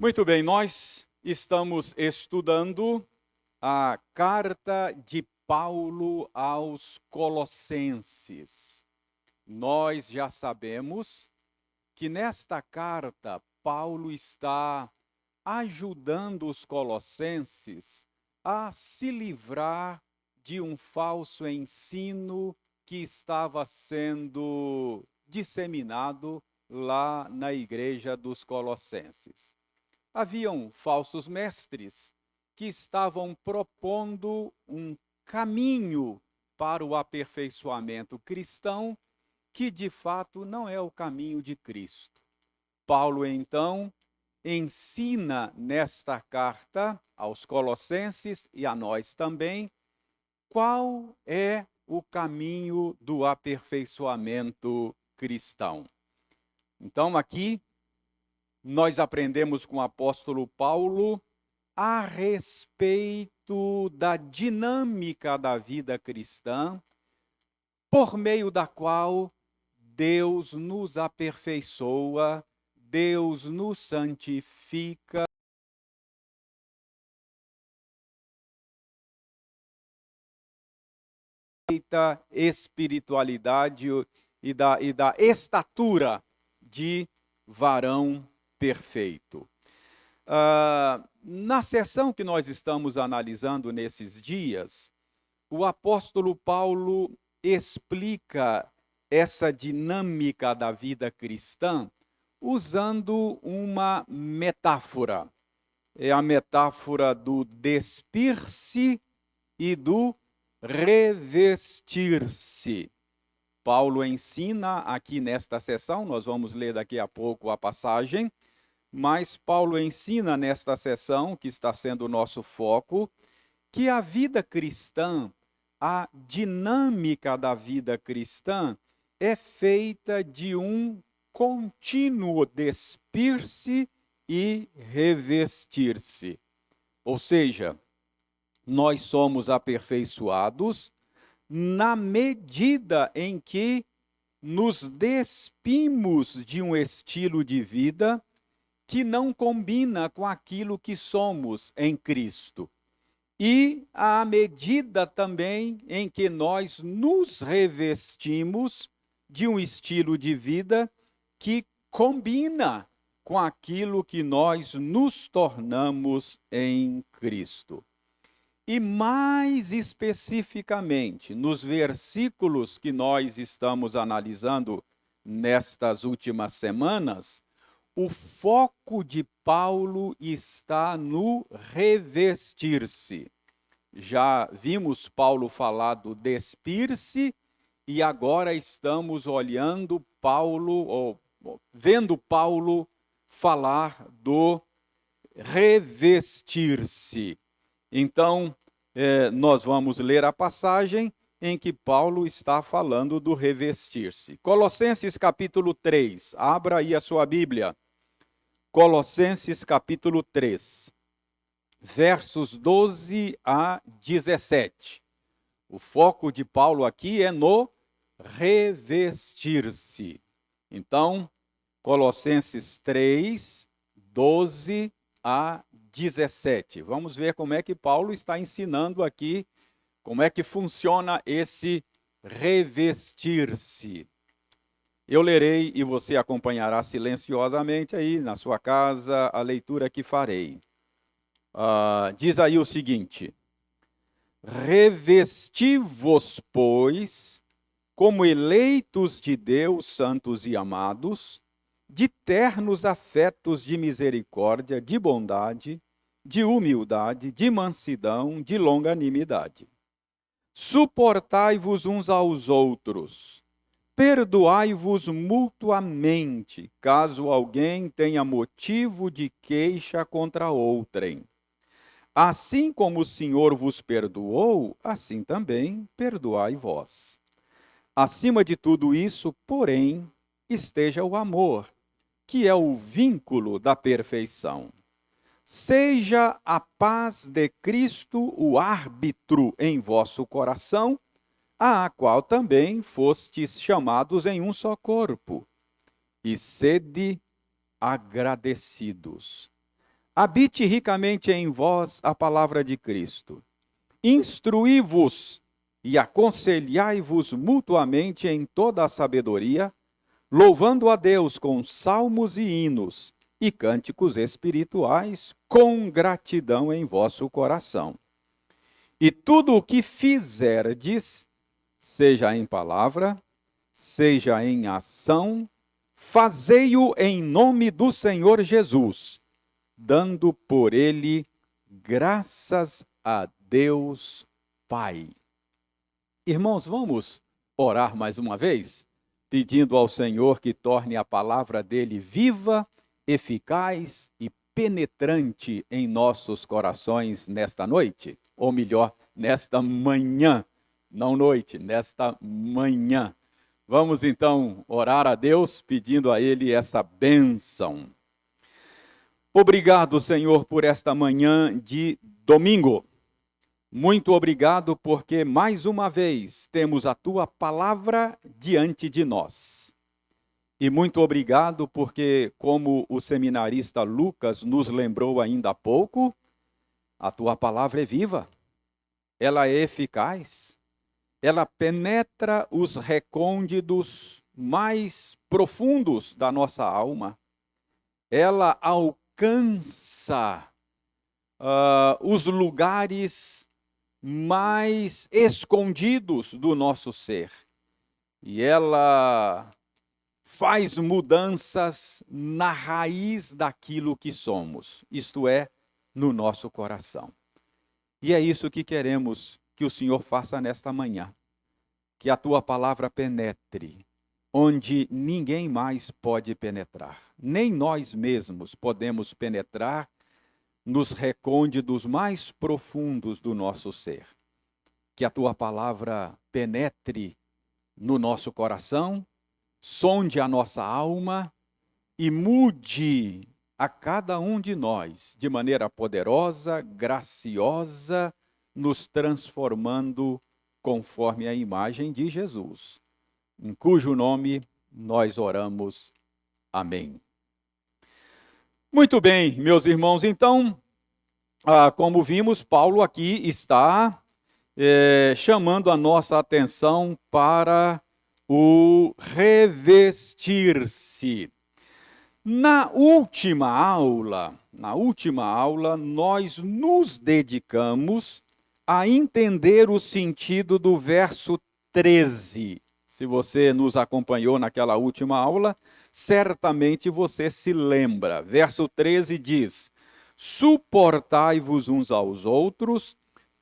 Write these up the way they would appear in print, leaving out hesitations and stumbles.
Muito bem, nós estamos estudando a carta de Paulo aos Colossenses. Nós já sabemos que nesta carta Paulo está ajudando os colossenses a se livrar de um falso ensino que estava sendo disseminado lá na igreja dos Colossenses. Haviam falsos mestres que estavam propondo um caminho para o aperfeiçoamento cristão que de fato não é o caminho de Cristo. Paulo, então, ensina nesta carta aos Colossenses e a nós também qual é o caminho do aperfeiçoamento cristão. Então, aqui, nós aprendemos com o apóstolo Paulo a respeito da dinâmica da vida cristã, por meio da qual Deus nos aperfeiçoa, Deus nos santifica, da espiritualidade e da estatura de varão perfeito. Na sessão que nós estamos analisando nesses dias, o apóstolo Paulo explica essa dinâmica da vida cristã usando uma metáfora. É a metáfora do despir-se e do revestir-se. Paulo ensina aqui nesta sessão, nós vamos ler daqui a pouco a passagem, mas Paulo ensina nesta sessão, que está sendo o nosso foco, que a vida cristã, a dinâmica da vida cristã, é feita de um contínuo despir-se e revestir-se. Ou seja, nós somos aperfeiçoados na medida em que nos despimos de um estilo de vida que não combina com aquilo que somos em Cristo. E à medida também em que nós nos revestimos de um estilo de vida que combina com aquilo que nós nos tornamos em Cristo. E mais especificamente, nos versículos que nós estamos analisando nestas últimas semanas, o foco de Paulo está no revestir-se. Já vimos Paulo falar do despir-se e agora estamos olhando Paulo, ou vendo Paulo falar do revestir-se. Então, nós vamos ler a passagem em que Paulo está falando do revestir-se. Colossenses capítulo 3, abra aí a sua Bíblia. Colossenses capítulo 3, versos 12 a 17. O foco de Paulo aqui é no revestir-se. Então, Colossenses 3, 12 a 17. Vamos ver como é que Paulo está ensinando aqui, como é que funciona esse revestir-se. Eu lerei e você acompanhará silenciosamente aí na sua casa a leitura que farei. Diz aí o seguinte: revesti-vos, pois, como eleitos de Deus, santos e amados, de ternos afetos de misericórdia, de bondade, de humildade, de mansidão, de longanimidade. Suportai-vos uns aos outros, perdoai-vos mutuamente, caso alguém tenha motivo de queixa contra outrem. Assim como o Senhor vos perdoou, assim também perdoai vós. Acima de tudo isso, porém, esteja o amor, que é o vínculo da perfeição. Seja a paz de Cristo o árbitro em vosso coração, a qual também fostes chamados em um só corpo, e sede agradecidos. habite ricamente em vós a palavra de Cristo. Instruí-vos e aconselhai-vos mutuamente em toda a sabedoria, louvando a Deus com salmos e hinos e cânticos espirituais, com gratidão em vosso coração. E tudo o que fizerdes, seja em palavra, seja em ação, fazei-o em nome do Senhor Jesus, dando por ele graças a Deus Pai. Irmãos, vamos orar mais uma vez, pedindo ao Senhor que torne a palavra dele viva, eficaz e penetrante em nossos corações nesta noite, ou melhor, nesta manhã, não noite, nesta manhã. Vamos então orar a Deus, pedindo a ele essa bênção. Obrigado, Senhor, por esta manhã de domingo. Muito obrigado porque mais uma vez temos a tua palavra diante de nós. E muito obrigado porque, como o seminarista Lucas nos lembrou ainda há pouco, a tua palavra é viva, ela é eficaz, ela penetra os recônditos mais profundos da nossa alma, ela alcança os lugares mais escondidos do nosso ser. E ela faz mudanças na raiz daquilo que somos, isto é, no nosso coração. E é isso que queremos que o Senhor faça nesta manhã. Que a tua palavra penetre onde ninguém mais pode penetrar. Nem nós mesmos podemos penetrar nos recônditos mais profundos do nosso ser. Que a tua palavra penetre no nosso coração, sonde a nossa alma e mude a cada um de nós de maneira poderosa, graciosa, nos transformando conforme a imagem de Jesus, em cujo nome nós oramos. Amém. Muito bem, meus irmãos, então, como vimos, Paulo aqui está chamando a nossa atenção para o revestir-se. Na última aula, nós nos dedicamos a entender o sentido do verso 13. Se você nos acompanhou naquela última aula, certamente você se lembra. Verso 13 diz: suportai-vos uns aos outros,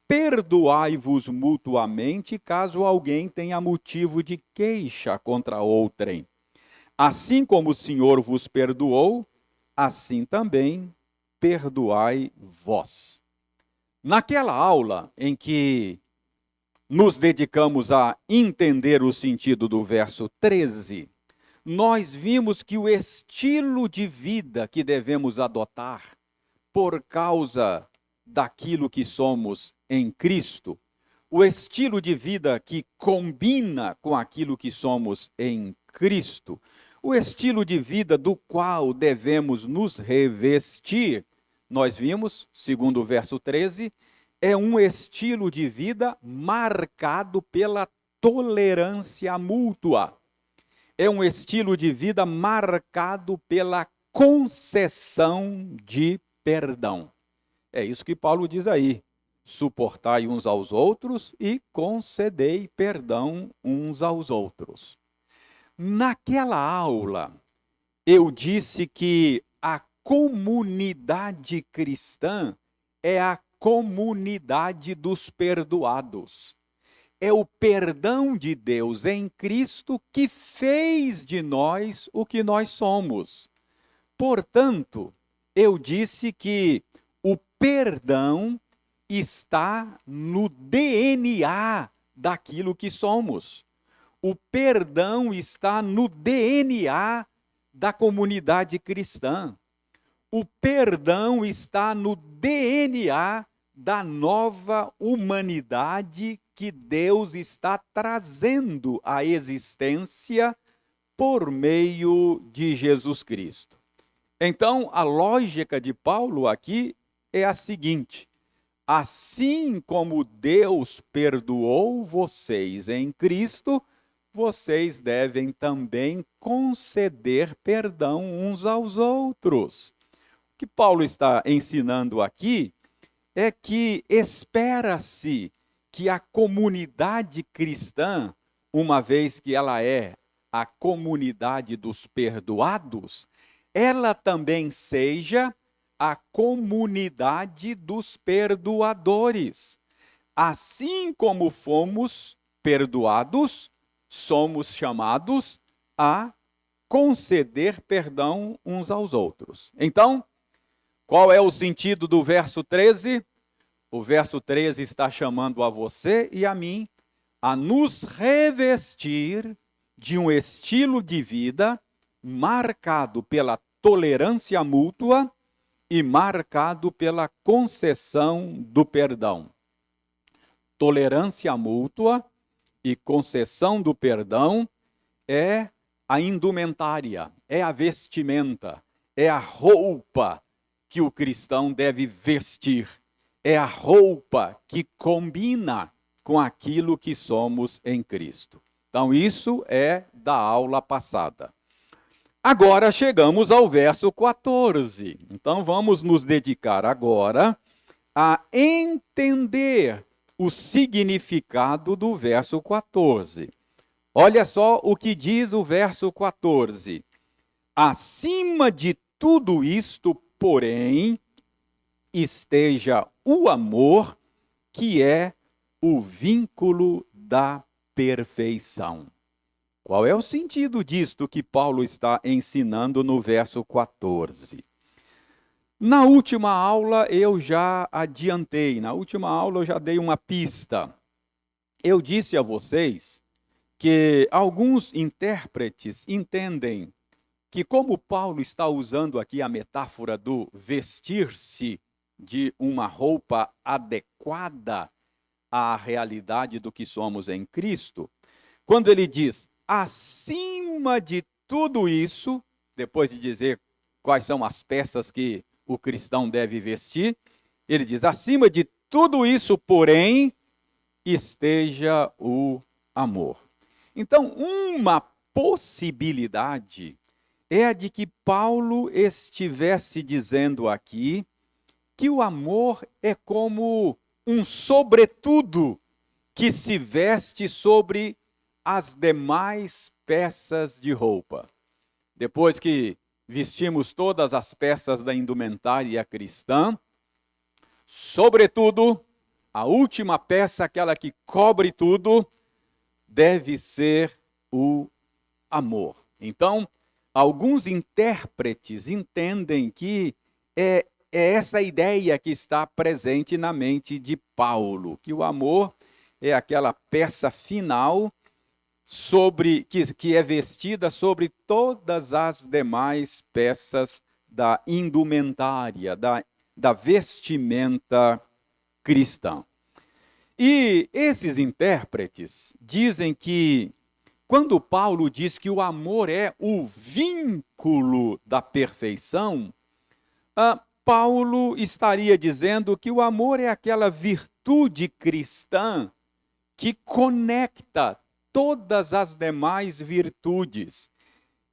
perdoai-vos mutuamente, caso alguém tenha motivo de queixa contra outrem. Assim como o Senhor vos perdoou, assim também perdoai vós. Naquela aula em que nos dedicamos a entender o sentido do verso 13, nós vimos que o estilo de vida que devemos adotar por causa daquilo que somos em Cristo, o estilo de vida que combina com aquilo que somos em Cristo, o estilo de vida do qual devemos nos revestir, nós vimos, segundo o verso 13, é um estilo de vida marcado pela tolerância mútua. É um estilo de vida marcado pela concessão de perdão. É isso que Paulo diz aí. Suportai uns aos outros e concedei perdão uns aos outros. Naquela aula, eu disse que a comunidade cristã é a comunidade dos perdoados. É o perdão de Deus em Cristo que fez de nós o que nós somos. Portanto, eu disse que o perdão está no DNA daquilo que somos. O perdão está no DNA da comunidade cristã. O perdão está no DNA da nova humanidade que Deus está trazendo à existência por meio de Jesus Cristo. Então, a lógica de Paulo aqui é a seguinte: assim como Deus perdoou vocês em Cristo, vocês devem também conceder perdão uns aos outros. O que Paulo está ensinando aqui é que espera-se que a comunidade cristã, uma vez que ela é a comunidade dos perdoados, ela também seja a comunidade dos perdoadores. Assim como fomos perdoados, somos chamados a conceder perdão uns aos outros. Então, qual é o sentido do verso 13? O verso 13 está chamando a você e a mim a nos revestir de um estilo de vida marcado pela tolerância mútua e marcado pela concessão do perdão. Tolerância mútua e concessão do perdão é a indumentária, é a vestimenta, é a roupa que o cristão deve vestir. É a roupa que combina com aquilo que somos em Cristo. Então, isso é da aula passada. Agora chegamos ao verso 14. Então, vamos nos dedicar agora a entender o significado do verso 14. Olha só o que diz o verso 14. Acima de tudo isto, porém, esteja o amor, que é o vínculo da perfeição. Qual é o sentido disto que Paulo está ensinando no verso 14? Na última aula eu já adiantei, na última aula eu já dei uma pista. Eu disse a vocês que alguns intérpretes entendem que, como Paulo está usando aqui a metáfora do vestir-se de uma roupa adequada à realidade do que somos em Cristo, quando ele diz, acima de tudo isso, depois de dizer quais são as peças que o cristão deve vestir, ele diz, acima de tudo isso, porém, esteja o amor. Então, uma possibilidade é a de que Paulo estivesse dizendo aqui que o amor é como um sobretudo que se veste sobre as demais peças de roupa. Depois que vestimos todas as peças da indumentária cristã, sobretudo, a última peça, aquela que cobre tudo, deve ser o amor. Então, alguns intérpretes entendem que é essa ideia que está presente na mente de Paulo, que o amor é aquela peça final sobre que é vestida sobre todas as demais peças da indumentária, da vestimenta cristã. E esses intérpretes dizem que quando Paulo diz que o amor é o vínculo da perfeição, Paulo estaria dizendo que o amor é aquela virtude cristã que conecta todas as demais virtudes.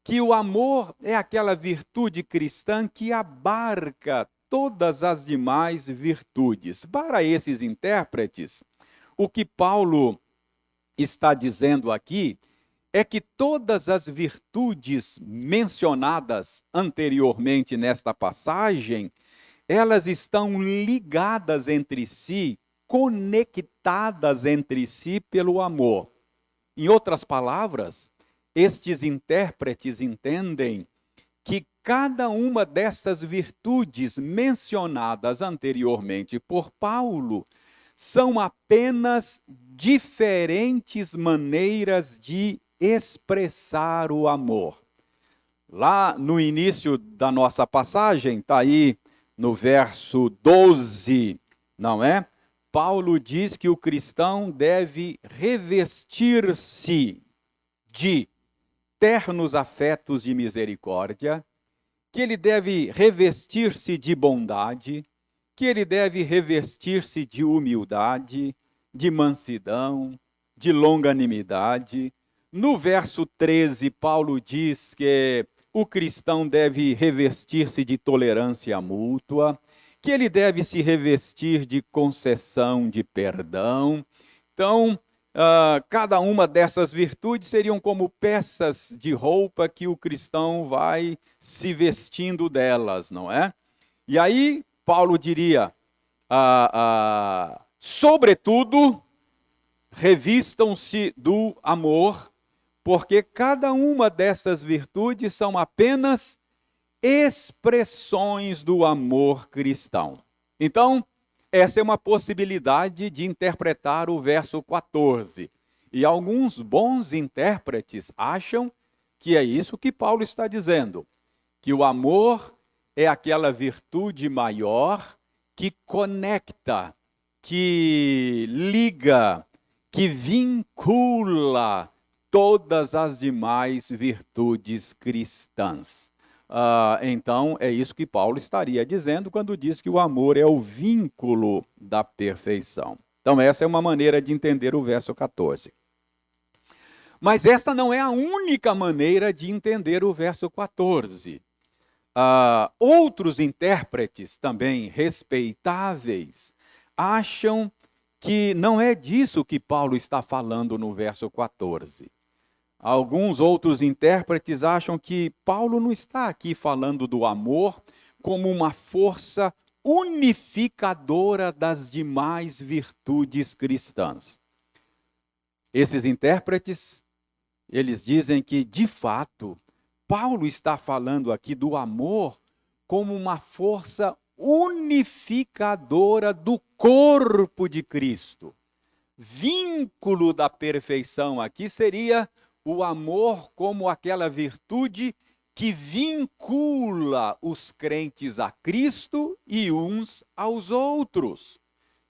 Que o amor é aquela virtude cristã que abarca todas as demais virtudes. Para esses intérpretes, o que Paulo está dizendo aqui é que todas as virtudes mencionadas anteriormente nesta passagem, elas estão ligadas entre si, conectadas entre si pelo amor. Em outras palavras, estes intérpretes entendem que cada uma destas virtudes mencionadas anteriormente por Paulo são apenas diferentes maneiras de expressar o amor. Lá no início da nossa passagem, está aí no verso 12, não é? Paulo diz que o cristão deve revestir-se de ternos afetos de misericórdia, que ele deve revestir-se de bondade, que ele deve revestir-se de humildade, de mansidão, de longanimidade. No verso 13, Paulo diz que o cristão deve revestir-se de tolerância mútua, que ele deve se revestir de concessão, de perdão. Então, cada uma dessas virtudes seriam como peças de roupa que o cristão vai se vestindo delas, não é? E aí, Paulo diria, sobretudo, revistam-se do amor, porque cada uma dessas virtudes são apenas expressões do amor cristão. Então, essa é uma possibilidade de interpretar o verso 14. E alguns bons intérpretes acham que é isso que Paulo está dizendo, que o amor é aquela virtude maior que conecta, que liga, que vincula todas as demais virtudes cristãs. Então, é isso que Paulo estaria dizendo quando diz que o amor é o vínculo da perfeição. Então, essa é uma maneira de entender o verso 14. Mas esta não é a única maneira de entender o verso 14. Outros intérpretes, também respeitáveis, acham que não é disso que Paulo está falando no verso 14. Alguns outros intérpretes acham que Paulo não está aqui falando do amor como uma força unificadora das demais virtudes cristãs. Esses intérpretes, eles dizem que, de fato, Paulo está falando aqui do amor como uma força unificadora do corpo de Cristo. Vínculo da perfeição aqui seria o amor como aquela virtude que vincula os crentes a Cristo e uns aos outros.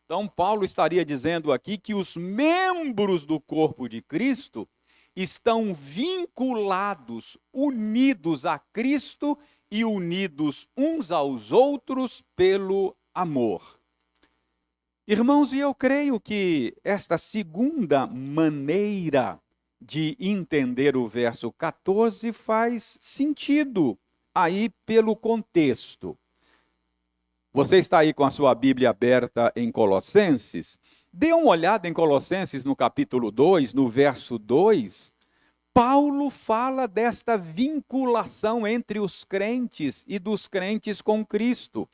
Então, Paulo estaria dizendo aqui que os membros do corpo de Cristo estão vinculados, unidos a Cristo e unidos uns aos outros pelo amor. Irmãos, e eu creio que esta segunda maneira de entender o verso 14 faz sentido aí pelo contexto. Você está aí com a sua Bíblia aberta em Colossenses? Dê uma olhada em Colossenses no capítulo 2, no verso 2. Paulo fala desta vinculação entre os crentes e dos crentes com Cristo.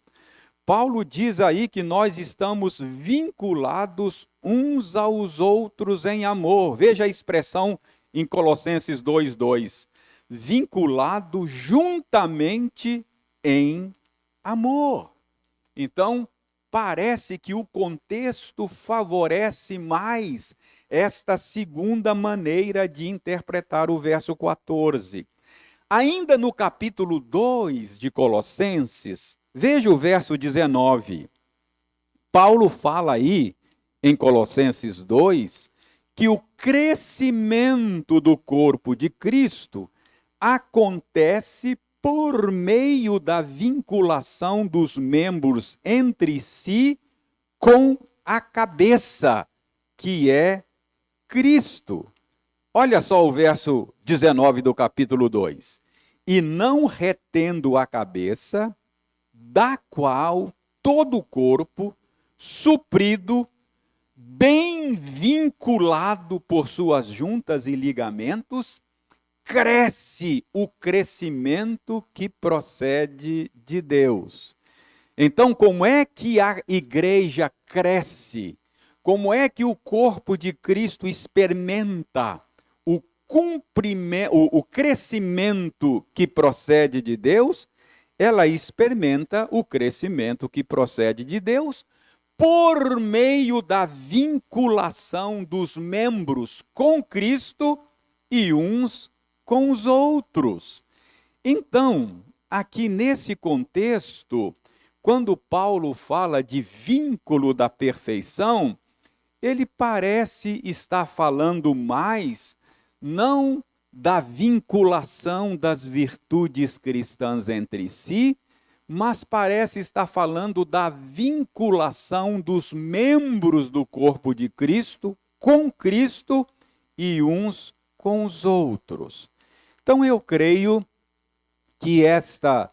Paulo diz aí que nós estamos vinculados uns aos outros em amor. Veja a expressão em Colossenses 2:2. Vinculado juntamente em amor. Então, parece que o contexto favorece mais esta segunda maneira de interpretar o verso 14. Ainda no capítulo 2 de Colossenses, veja o verso 19. Paulo fala aí, em Colossenses 2, que o crescimento do corpo de Cristo acontece por meio da vinculação dos membros entre si com a cabeça, que é Cristo. Olha só o verso 19 do capítulo 2. E não retendo a cabeça, da qual todo o corpo, suprido, bem vinculado por suas juntas e ligamentos, cresce o crescimento que procede de Deus. Então, como é que a igreja cresce? Como é que o corpo de Cristo experimenta o crescimento que procede de Deus? Ela experimenta o crescimento que procede de Deus por meio da vinculação dos membros com Cristo e uns com os outros. Então, aqui nesse contexto, quando Paulo fala de vínculo da perfeição, ele parece estar falando mais não da vinculação das virtudes cristãs entre si, mas parece estar falando da vinculação dos membros do corpo de Cristo com Cristo e uns com os outros. Então eu creio que esta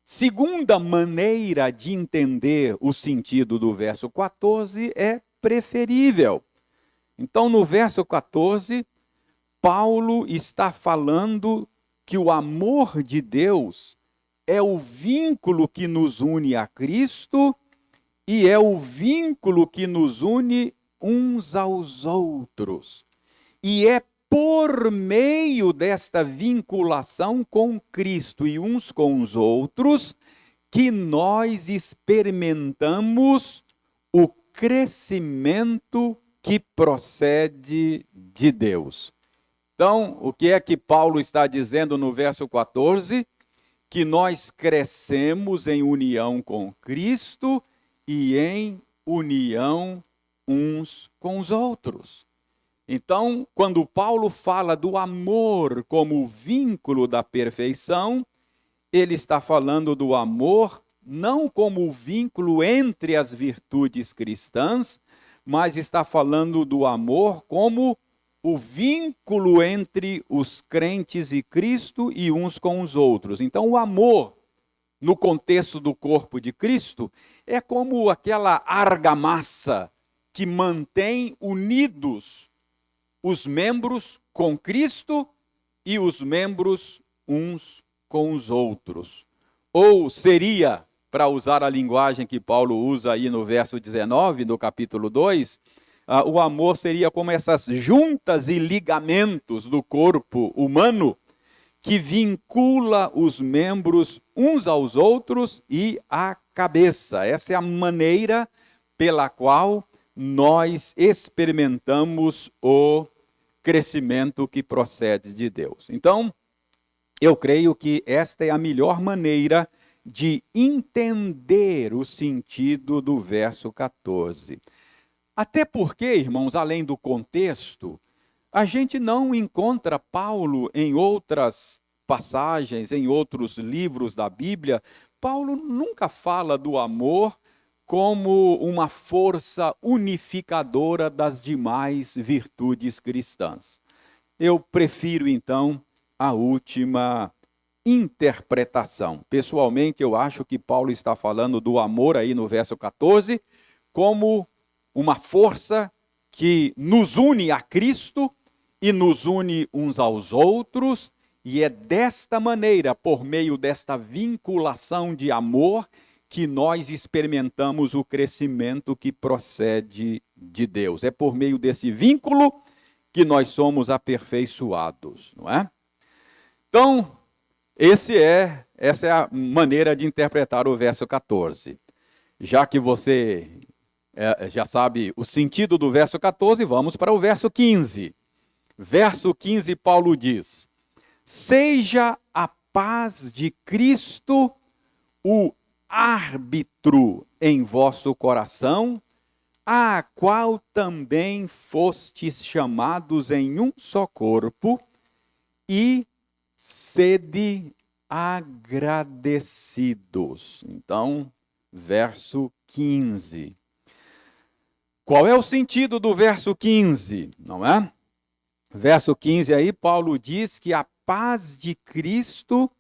segunda maneira de entender o sentido do verso 14 é preferível. Então, no verso 14, Paulo está falando que o amor de Deus é o vínculo que nos une a Cristo e é o vínculo que nos une uns aos outros. E é por meio desta vinculação com Cristo e uns com os outros que nós experimentamos o crescimento que procede de Deus. Então, o que é que Paulo está dizendo no verso 14? Que nós crescemos em união com Cristo e em união uns com os outros. Então, quando Paulo fala do amor como vínculo da perfeição, ele está falando do amor não como o vínculo entre as virtudes cristãs, mas está falando do amor como o vínculo entre os crentes e Cristo e uns com os outros. Então, o amor, no contexto do corpo de Cristo, é como aquela argamassa que mantém unidos os membros com Cristo e os membros uns com os outros. Ou seria, para usar a linguagem que Paulo usa aí no verso 19 do capítulo 2, o amor seria como essas juntas e ligamentos do corpo humano que vincula os membros uns aos outros e à cabeça. Essa é a maneira pela qual nós experimentamos o crescimento que procede de Deus. Então, eu creio que esta é a melhor maneira de entender o sentido do verso 14. Até porque, irmãos, além do contexto, a gente não encontra Paulo em outras passagens, em outros livros da Bíblia. Paulo nunca fala do amor como uma força unificadora das demais virtudes cristãs. Eu prefiro, então, a última interpretação. Pessoalmente, eu acho que Paulo está falando do amor aí no verso 14 como uma força que nos une a Cristo e nos une uns aos outros, e é desta maneira, por meio desta vinculação de amor, que nós experimentamos o crescimento que procede de Deus. É por meio desse vínculo que nós somos aperfeiçoados, não é? Então, essa é a maneira de interpretar o verso 14. Já que você já sabe o sentido do verso 14, vamos para o verso 15. Verso 15, Paulo diz: seja a paz de Cristo o árbitro em vosso coração, a qual também fostes chamados em um só corpo, e sede agradecidos. Então, verso 15. Qual é o sentido do verso 15? Não é? Verso 15 aí, Paulo diz que a paz de Cristo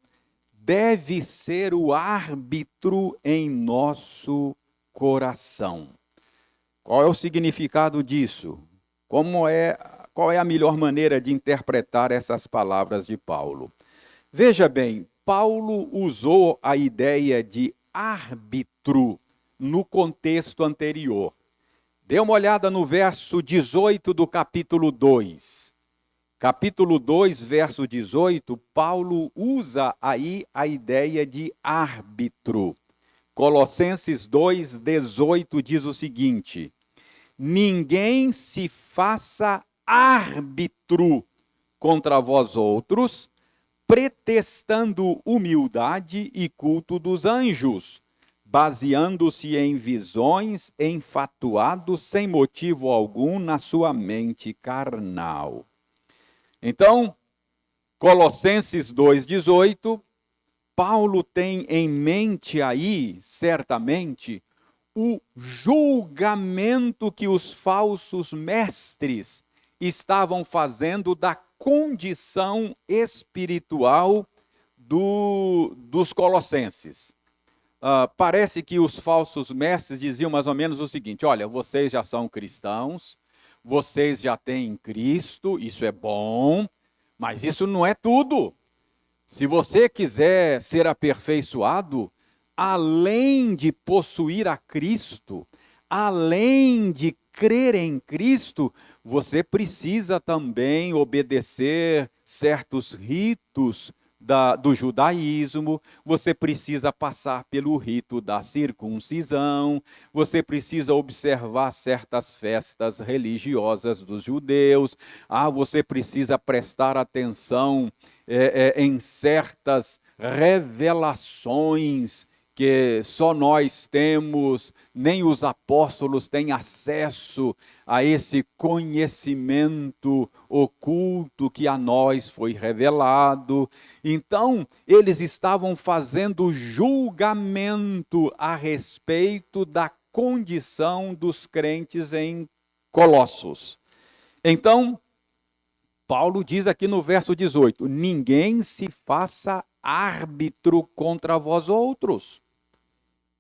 deve ser o árbitro em nosso coração. Qual é o significado disso? Qual é a melhor maneira de interpretar essas palavras de Paulo? Veja bem, Paulo usou a ideia de árbitro no contexto anterior. Dê uma olhada no verso 18 do capítulo 2. Capítulo 2, verso 18, Paulo usa aí a ideia de árbitro. Colossenses 2, 18 diz o seguinte: ninguém se faça árbitro contra vós outros, pretextando humildade e culto dos anjos, baseando-se em visões, enfatuado sem motivo algum na sua mente carnal. Então, Colossenses 2,18, Paulo tem em mente aí, certamente, o julgamento que os falsos mestres estavam fazendo da condição espiritual dos colossenses. Parece que os falsos mestres diziam mais ou menos o seguinte: olha, vocês já são cristãos, vocês já têm Cristo, isso é bom, mas isso não é tudo. Se você quiser ser aperfeiçoado, além de possuir a Cristo, além de crer em Cristo, você precisa também obedecer certos ritos do judaísmo, você precisa passar pelo rito da circuncisão, você precisa observar certas festas religiosas dos judeus, você precisa prestar atenção em certas revelações que só nós temos, nem os apóstolos têm acesso a esse conhecimento oculto que a nós foi revelado. Então, eles estavam fazendo julgamento a respeito da condição dos crentes em Colossos. Então, Paulo diz aqui no verso 18: ninguém se faça árbitro contra vós outros.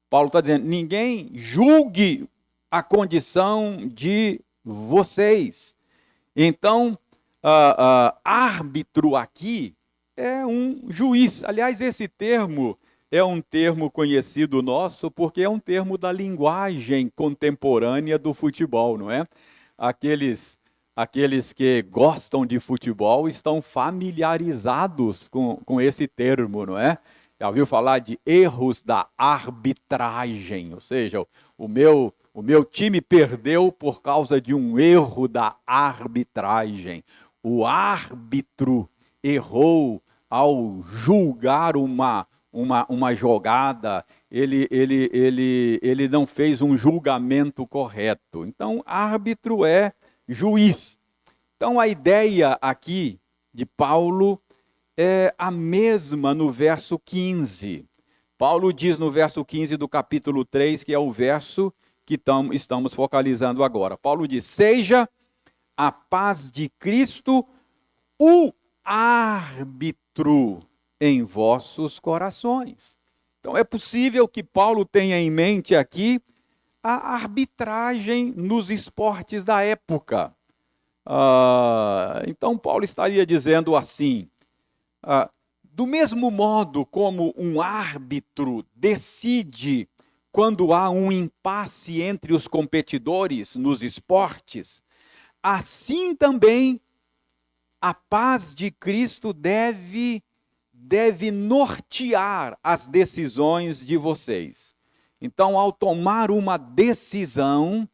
Paulo está dizendo, ninguém julgue a condição de vocês. Então, árbitro aqui é um juiz. Aliás, esse termo é um termo conhecido nosso porque é um termo da linguagem contemporânea do futebol, não é? Aqueles que gostam de futebol estão familiarizados com esse termo, não é? Já ouviu falar de erros da arbitragem, ou seja, o meu time perdeu por causa de um erro da arbitragem. O árbitro errou ao julgar uma jogada, ele não fez um julgamento correto. Então, árbitro é juiz. Então, a ideia aqui de Paulo é a mesma no verso 15. Paulo diz no verso 15 do capítulo 3, que é o verso que estamos focalizando agora. Paulo diz: seja a paz de Cristo o árbitro em vossos corações. Então é possível que Paulo tenha em mente aqui a arbitragem nos esportes da época. Então Paulo estaria dizendo assim: do mesmo modo como um árbitro decide quando há um impasse entre os competidores nos esportes, assim também a paz de Cristo deve nortear as decisões de vocês. Então, ao tomar uma decisão,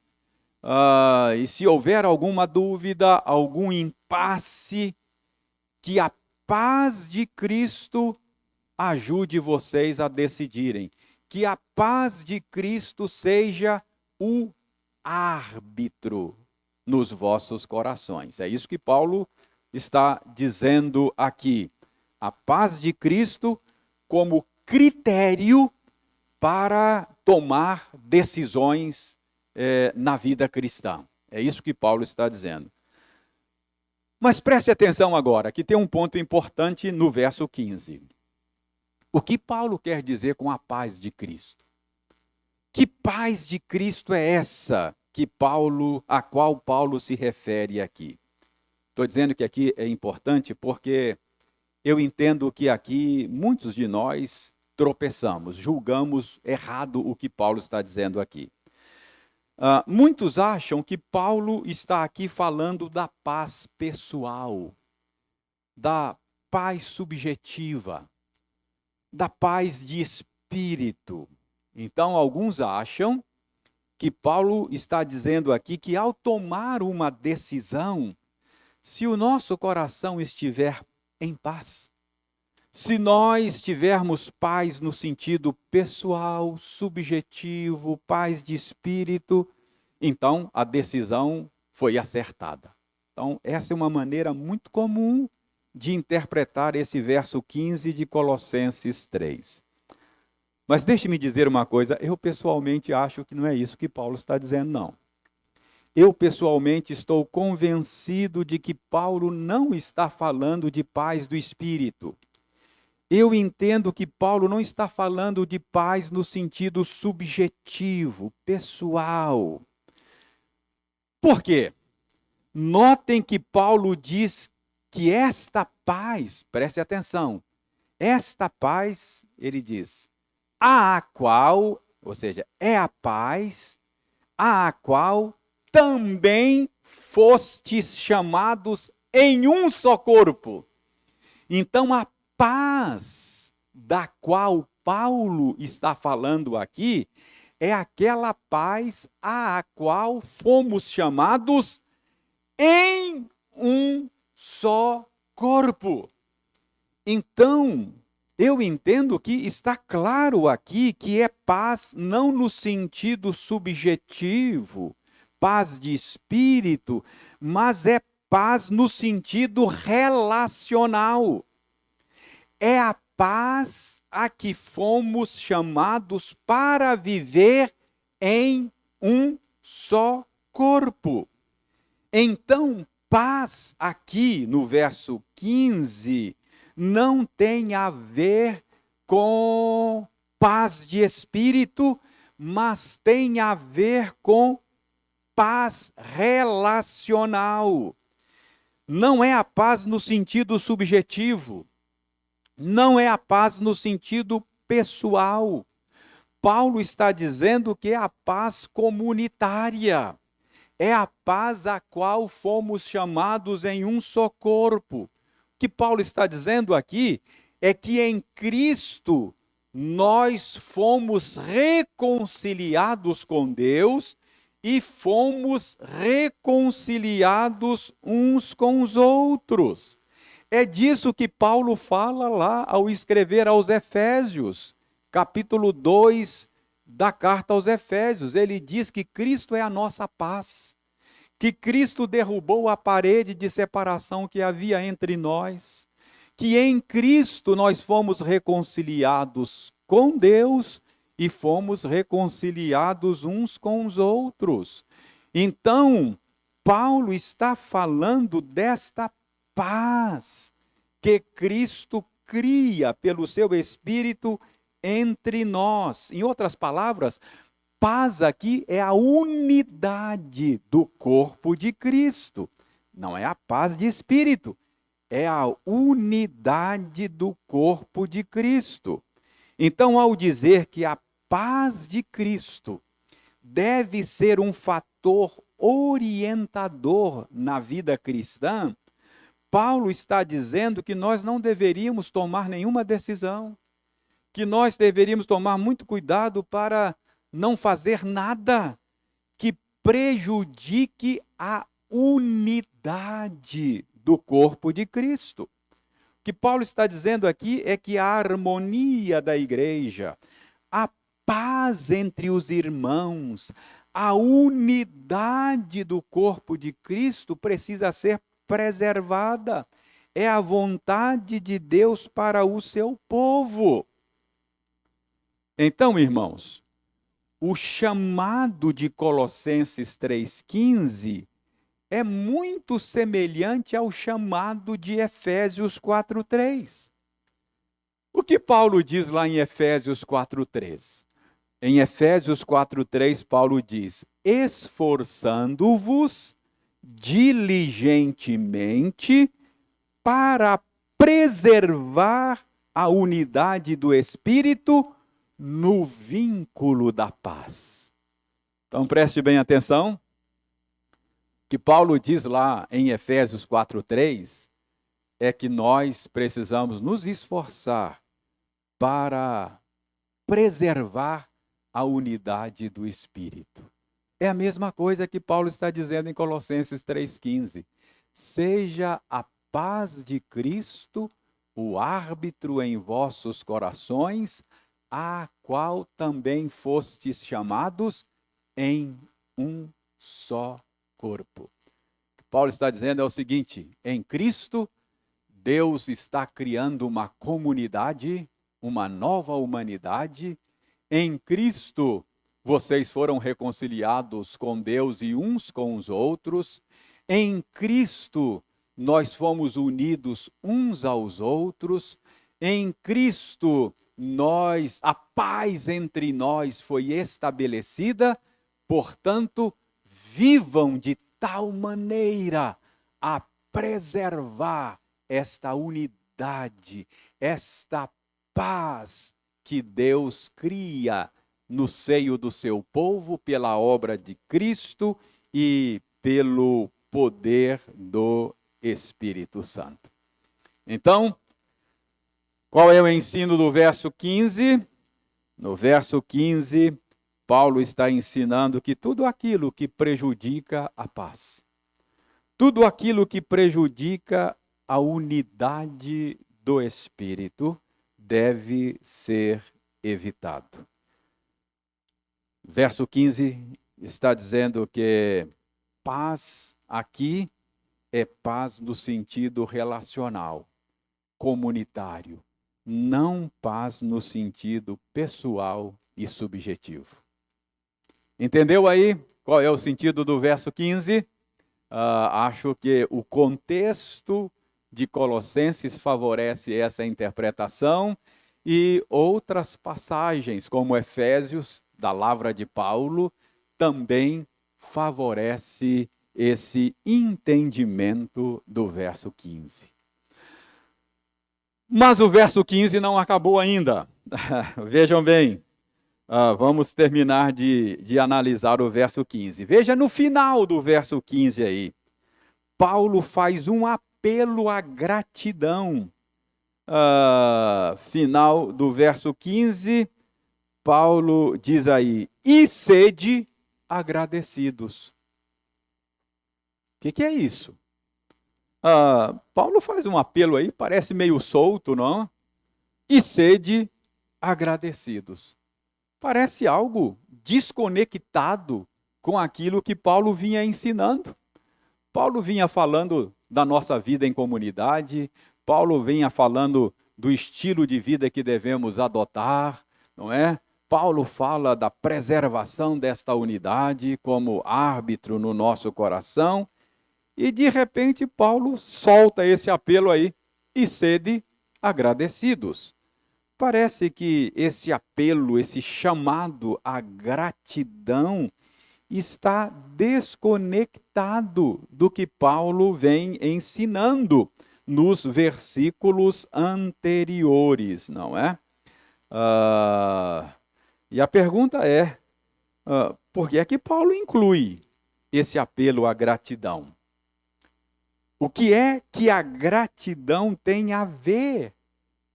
e se houver alguma dúvida, algum impasse, que a paz de Cristo ajude vocês a decidirem. Que a paz de Cristo seja o árbitro nos vossos corações. É isso que Paulo está dizendo aqui. A paz de Cristo como critério para tomar decisões na vida cristã. É isso que Paulo está dizendo. Mas preste atenção agora, que tem um ponto importante no verso 15. O que Paulo quer dizer com a paz de Cristo? Que paz de Cristo é essa a qual Paulo se refere aqui? Estou dizendo que aqui é importante porque eu entendo que aqui muitos de nós tropeçamos, julgamos errado o que Paulo está dizendo aqui. Muitos acham que Paulo está aqui falando da paz pessoal, da paz subjetiva, da paz de espírito. Então, alguns acham que Paulo está dizendo aqui que ao tomar uma decisão, se o nosso coração estiver em paz, se nós tivermos paz no sentido pessoal, subjetivo, paz de espírito, então a decisão foi acertada. Então, essa é uma maneira muito comum de interpretar esse verso 15 de Colossenses 3. Mas deixe-me dizer uma coisa, eu pessoalmente acho que não é isso que Paulo está dizendo, não. Eu pessoalmente estou convencido de que Paulo não está falando de paz do espírito. Eu entendo que Paulo não está falando de paz no sentido subjetivo, pessoal. Por quê? Notem que Paulo diz que esta paz, preste atenção, esta paz, ele diz, a qual, ou seja, é a paz, a qual também fostes chamados em um só corpo. Então, a paz da qual Paulo está falando aqui é aquela paz a qual fomos chamados em um só corpo. Então, eu entendo que está claro aqui que é paz não no sentido subjetivo, paz de espírito, mas é paz no sentido relacional. É a paz a que fomos chamados para viver em um só corpo. Então, paz aqui no verso 15 não tem a ver com paz de espírito, mas tem a ver com paz relacional. Não é a paz no sentido subjetivo, não é a paz no sentido pessoal. Paulo está dizendo que é a paz comunitária. É a paz a qual fomos chamados em um só corpo. O que Paulo está dizendo aqui é que em Cristo nós fomos reconciliados com Deus e fomos reconciliados uns com os outros. É disso que Paulo fala lá ao escrever aos Efésios, capítulo 2 da carta aos Efésios. Ele diz que Cristo é a nossa paz, que Cristo derrubou a parede de separação que havia entre nós, que em Cristo nós fomos reconciliados com Deus e fomos reconciliados uns com os outros. Então, Paulo está falando desta paz que Cristo cria pelo seu Espírito entre nós. Em outras palavras, paz aqui é a unidade do corpo de Cristo. Não é a paz de espírito, é a unidade do corpo de Cristo. Então, ao dizer que a paz de Cristo deve ser um fator orientador na vida cristã, Paulo está dizendo que nós não deveríamos tomar nenhuma decisão, que nós deveríamos tomar muito cuidado para não fazer nada que prejudique a unidade do corpo de Cristo. O que Paulo está dizendo aqui é que a harmonia da igreja, a paz entre os irmãos, a unidade do corpo de Cristo precisa ser preservada. É a vontade de Deus para o seu povo. Então, irmãos, o chamado de Colossenses 3,15 é muito semelhante ao chamado de Efésios 4,3. O que Paulo diz lá em Efésios 4,3? Em Efésios 4,3, Paulo diz: esforçando-vos diligentemente para preservar a unidade do Espírito no vínculo da paz. Então preste bem atenção. O que Paulo diz lá em Efésios 4,3 é que nós precisamos nos esforçar para preservar a unidade do Espírito. É a mesma coisa que Paulo está dizendo em Colossenses 3,15. Seja a paz de Cristo o árbitro em vossos corações, a qual também fostes chamados em um só corpo. O que Paulo está dizendo é o seguinte: em Cristo, Deus está criando uma comunidade, uma nova humanidade. Em Cristo, vocês foram reconciliados com Deus e uns com os outros. Em Cristo, nós fomos unidos uns aos outros. Em Cristo, a paz entre nós foi estabelecida. Portanto, vivam de tal maneira a preservar esta unidade, esta paz que Deus cria no seio do seu povo pela obra de Cristo e pelo poder do Espírito Santo. Então, qual é o ensino do verso 15? No verso 15, Paulo está ensinando que tudo aquilo que prejudica a paz, tudo aquilo que prejudica a unidade do Espírito deve ser evitado. Verso 15 está dizendo que paz aqui é paz no sentido relacional, comunitário, não paz no sentido pessoal e subjetivo. Entendeu aí qual é o sentido do verso 15? Acho que o contexto de Colossenses favorece essa interpretação e outras passagens, como Efésios, da Lavra de Paulo, também favorece esse entendimento do verso 15. Mas o verso 15 não acabou ainda. Vejam bem, vamos terminar de analisar o verso 15. Veja no final do verso 15 aí. Paulo faz um apelo à gratidão. Final do verso 15, Paulo diz aí, e sede agradecidos. O que é isso? Paulo faz um apelo aí, parece meio solto, não? E sede agradecidos. Parece algo desconectado com aquilo que Paulo vinha ensinando. Paulo vinha falando da nossa vida em comunidade, Paulo vinha falando do estilo de vida que devemos adotar, não é? Paulo fala da preservação desta unidade como árbitro no nosso coração, e de repente Paulo solta esse apelo aí, e sede agradecidos. Parece que esse apelo, esse chamado à gratidão, está desconectado do que Paulo vem ensinando nos versículos anteriores, não é? E a pergunta é, por que é que Paulo inclui esse apelo à gratidão? O que é que a gratidão tem a ver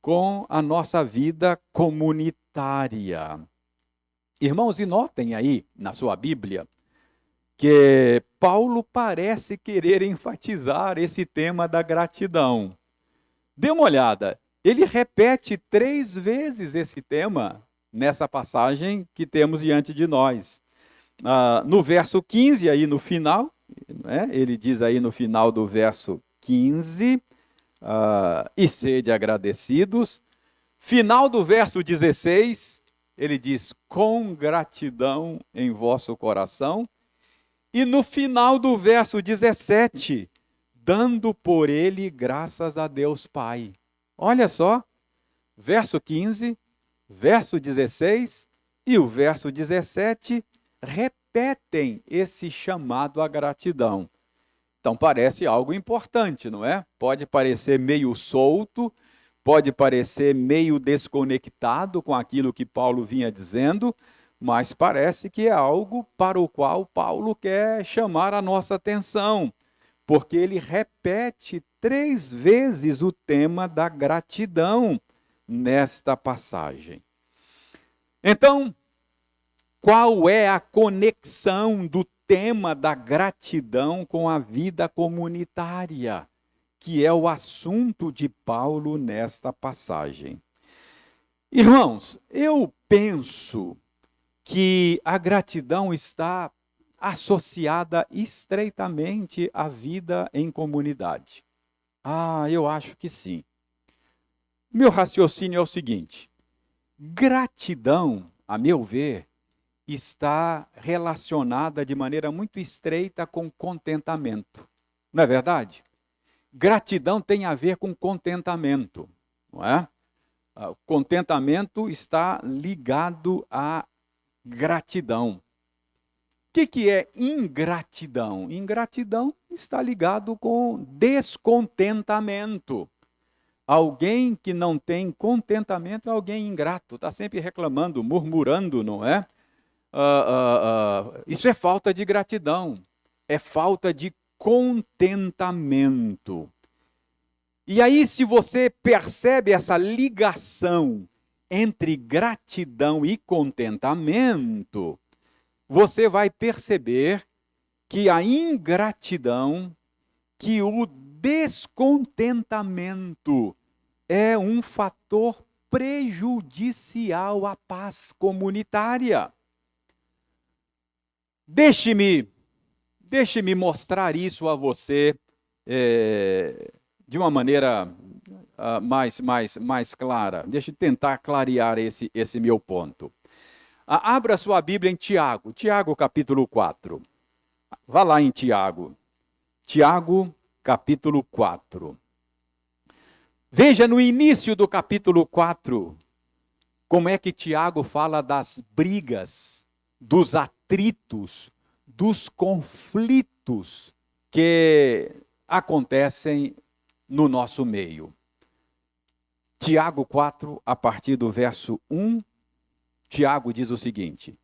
com a nossa vida comunitária? Irmãos, e notem aí na sua Bíblia que Paulo parece querer enfatizar esse tema da gratidão. Dê uma olhada, ele repete 3 vezes esse tema nessa passagem que temos diante de nós. No verso 15, aí no final, né, ele diz aí no final do verso 15, e sede agradecidos. Final do verso 16, ele diz, com gratidão em vosso coração. E no final do verso 17, dando por ele graças a Deus Pai. Olha só, verso 15, verso 16 e o verso 17 repetem esse chamado à gratidão. Então parece algo importante, não é? Pode parecer meio solto, pode parecer meio desconectado com aquilo que Paulo vinha dizendo, mas parece que é algo para o qual Paulo quer chamar a nossa atenção, porque ele repete 3 vezes o tema da gratidão nesta passagem. Então, qual é a conexão do tema da gratidão com a vida comunitária, que é o assunto de Paulo nesta passagem? Irmãos, eu penso que a gratidão está associada estreitamente à vida em comunidade. Eu acho que sim. Meu raciocínio é o seguinte: gratidão, a meu ver, está relacionada de maneira muito estreita com contentamento. Não é verdade? Gratidão tem a ver com contentamento, não é? O contentamento está ligado à gratidão. O que é ingratidão? Ingratidão está ligado com descontentamento. Alguém que não tem contentamento é alguém ingrato, está sempre reclamando, murmurando, não é? Isso é falta de gratidão, é falta de contentamento. E aí, se você percebe essa ligação entre gratidão e contentamento, você vai perceber que a ingratidão, que o descontentamento é um fator prejudicial à paz comunitária. Deixe-me mostrar isso a você de uma maneira mais clara. Deixa eu tentar clarear esse meu ponto. Abra sua Bíblia em Tiago capítulo 4. Vá lá em Tiago, capítulo 4. Veja no início do capítulo 4, como é que Tiago fala das brigas, dos atritos, dos conflitos que acontecem no nosso meio. Tiago 4, a partir do verso 1, Tiago diz o seguinte: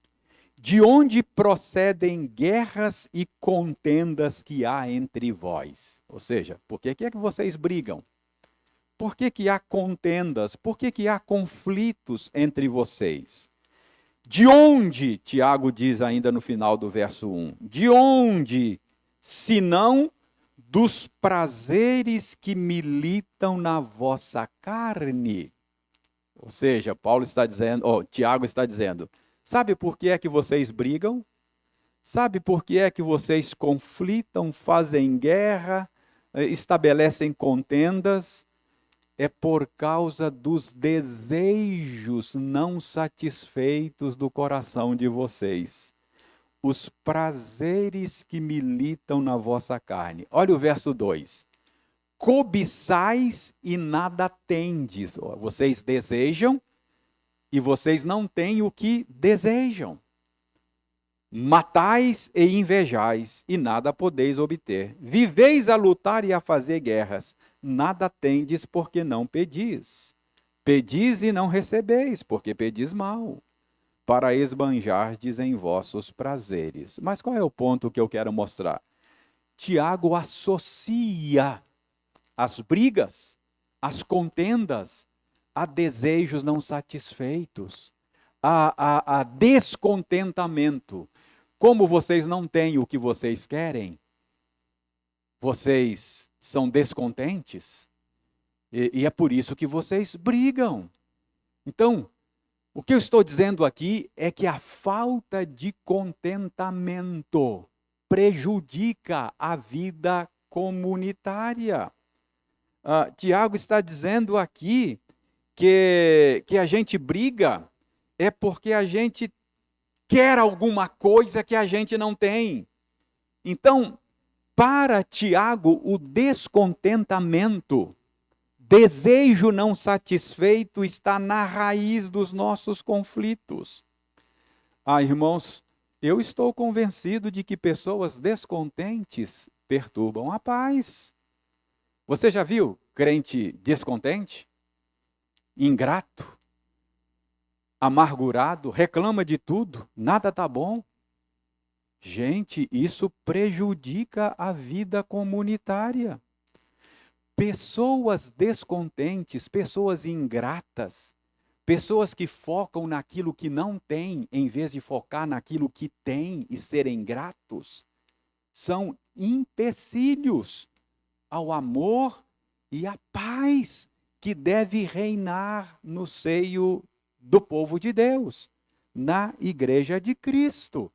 de onde procedem guerras e contendas que há entre vós? Ou seja, por que é que vocês brigam? Por que há contendas? Por que há conflitos entre vocês? De onde, Tiago diz ainda no final do verso 1, de onde, senão dos prazeres que militam na vossa carne? Ou seja, Tiago está dizendo, sabe por que é que vocês brigam? Sabe por que é que vocês conflitam, fazem guerra, estabelecem contendas? É por causa dos desejos não satisfeitos do coração de vocês. Os prazeres que militam na vossa carne. Olha o verso 2. Cobiçais e nada tendes. Vocês desejam e vocês não têm o que desejam. Matais e invejais e nada podeis obter. Viveis a lutar e a fazer guerras. Nada tendes porque não pedis. Pedis e não recebeis, porque pedis mal, para esbanjardes em vossos prazeres. Mas qual é o ponto que eu quero mostrar? Tiago associa as brigas, as contendas, a desejos não satisfeitos, a descontentamento. Como vocês não têm o que vocês querem, vocês são descontentes, e é por isso que vocês brigam. Então, o que eu estou dizendo aqui é que a falta de contentamento prejudica a vida comunitária. Tiago está dizendo aqui que a gente briga é porque a gente quer alguma coisa que a gente não tem. Então, para Tiago, o descontentamento, desejo não satisfeito, está na raiz dos nossos conflitos. Irmãos, eu estou convencido de que pessoas descontentes perturbam a paz. Você já viu crente descontente? Ingrato? Amargurado? Reclama de tudo? Nada está bom? Gente, isso prejudica a vida comunitária. Pessoas descontentes, pessoas ingratas, pessoas que focam naquilo que não têm, em vez de focar naquilo que têm e serem gratos, são empecilhos ao amor e à paz que deve reinar no seio do povo de Deus, na Igreja de Cristo.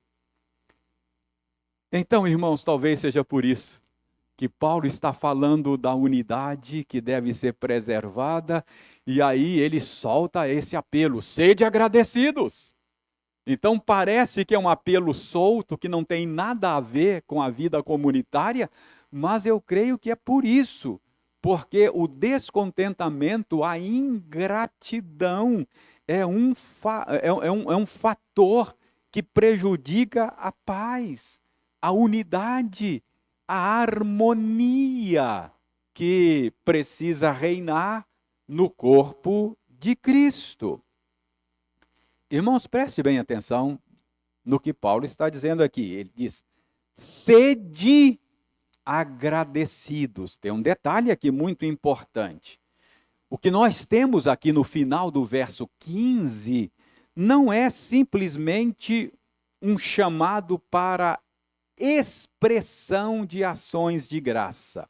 Então, irmãos, talvez seja por isso que Paulo está falando da unidade que deve ser preservada, e aí ele solta esse apelo: sede agradecidos. Então parece que é um apelo solto, que não tem nada a ver com a vida comunitária, mas eu creio que é por isso, porque o descontentamento, a ingratidão, é um fator que prejudica a paz, a unidade, a harmonia que precisa reinar no corpo de Cristo. Irmãos, preste bem atenção no que Paulo está dizendo aqui. Ele diz: sede agradecidos. Tem um detalhe aqui muito importante. O que nós temos aqui no final do verso 15 não é simplesmente um chamado para expressão de ações de graça.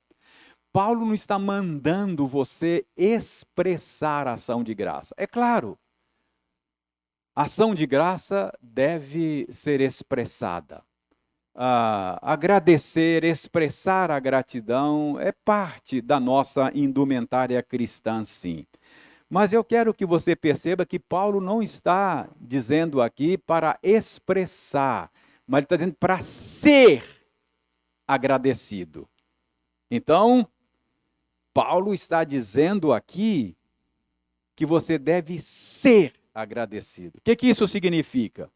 Paulo não está mandando você expressar ação de graça. É claro, a ação de graça deve ser expressada. Agradecer, expressar a gratidão é parte da nossa indumentária cristã, sim. Mas eu quero que você perceba que Paulo não está dizendo aqui para expressar, mas ele está dizendo para ser agradecido. Então, Paulo está dizendo aqui que você deve ser agradecido. O que isso significa?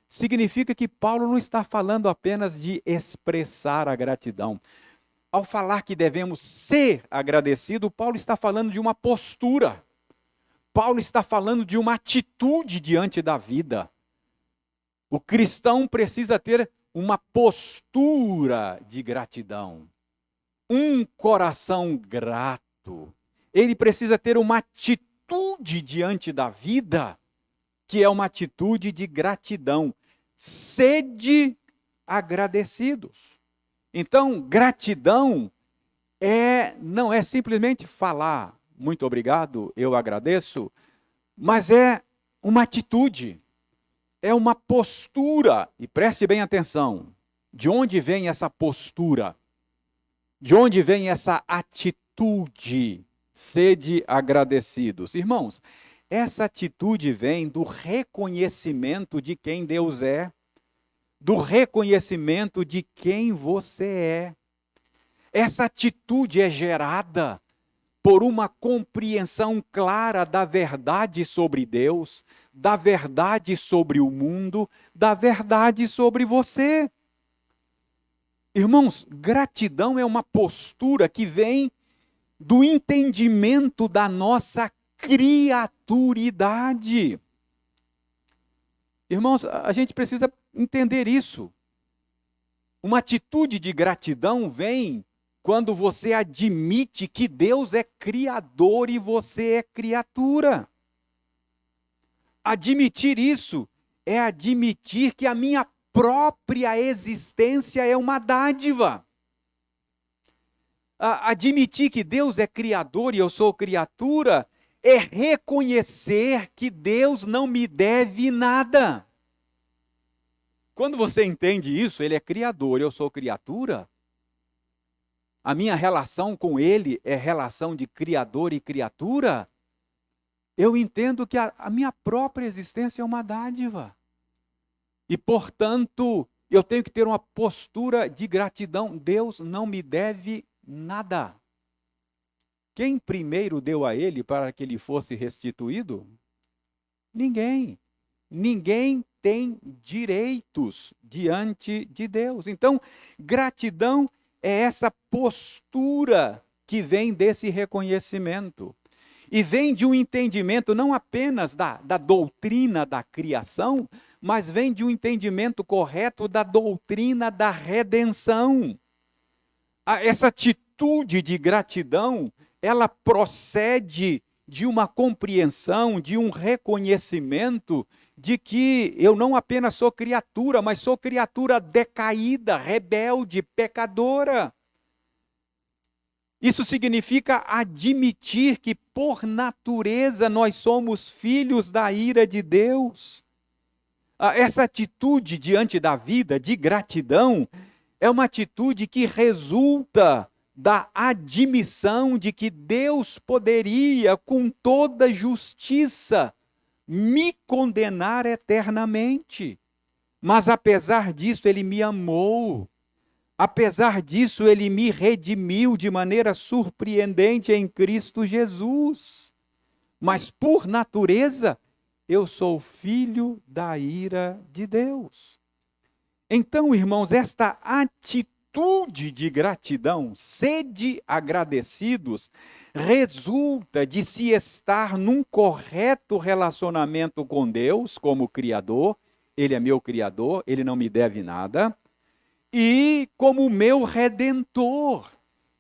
Significa que Paulo não está falando apenas de expressar a gratidão. Ao falar que devemos ser agradecidos, Paulo está falando de uma postura. Paulo está falando de uma atitude diante da vida. O cristão precisa ter uma postura de gratidão, um coração grato. Ele precisa ter uma atitude diante da vida, que é uma atitude de gratidão. Sede agradecidos. Então, gratidão não é simplesmente falar muito obrigado, eu agradeço, mas é uma atitude, é uma postura. E preste bem atenção, de onde vem essa postura? De onde vem essa atitude? Sede agradecidos. Irmãos, essa atitude vem do reconhecimento de quem Deus é, do reconhecimento de quem você é. Essa atitude é gerada por uma compreensão clara da verdade sobre Deus, da verdade sobre o mundo, da verdade sobre você. Irmãos, gratidão é uma postura que vem do entendimento da nossa criaturidade. Irmãos, a gente precisa entender isso. Uma atitude de gratidão vem quando você admite que Deus é criador e você é criatura. Admitir isso é admitir que a minha própria existência é uma dádiva. Admitir que Deus é criador e eu sou criatura é reconhecer que Deus não me deve nada. Quando você entende isso, Ele é criador e eu sou criatura, a minha relação com Ele é relação de criador e criatura, eu entendo que a minha própria existência é uma dádiva. E, portanto, eu tenho que ter uma postura de gratidão. Deus não me deve nada. Quem primeiro deu a ele para que ele fosse restituído? Ninguém. Ninguém tem direitos diante de Deus. Então, gratidão é essa postura que vem desse reconhecimento. E vem de um entendimento não apenas da doutrina da criação, mas vem de um entendimento correto da doutrina da redenção. Essa atitude de gratidão, ela procede de uma compreensão, de um reconhecimento de que eu não apenas sou criatura, mas sou criatura decaída, rebelde, pecadora. Isso significa admitir que, por natureza, nós somos filhos da ira de Deus. Essa atitude diante da vida, de gratidão, é uma atitude que resulta da admissão de que Deus poderia, com toda justiça, me condenar eternamente. Mas apesar disso, Ele me amou. Apesar disso, Ele me redimiu de maneira surpreendente em Cristo Jesus. Mas por natureza, eu sou filho da ira de Deus. Então, irmãos, esta atitude de gratidão, sede agradecidos, resulta de se estar num correto relacionamento com Deus como Criador. Ele é meu Criador, Ele não me deve nada. E como meu Redentor,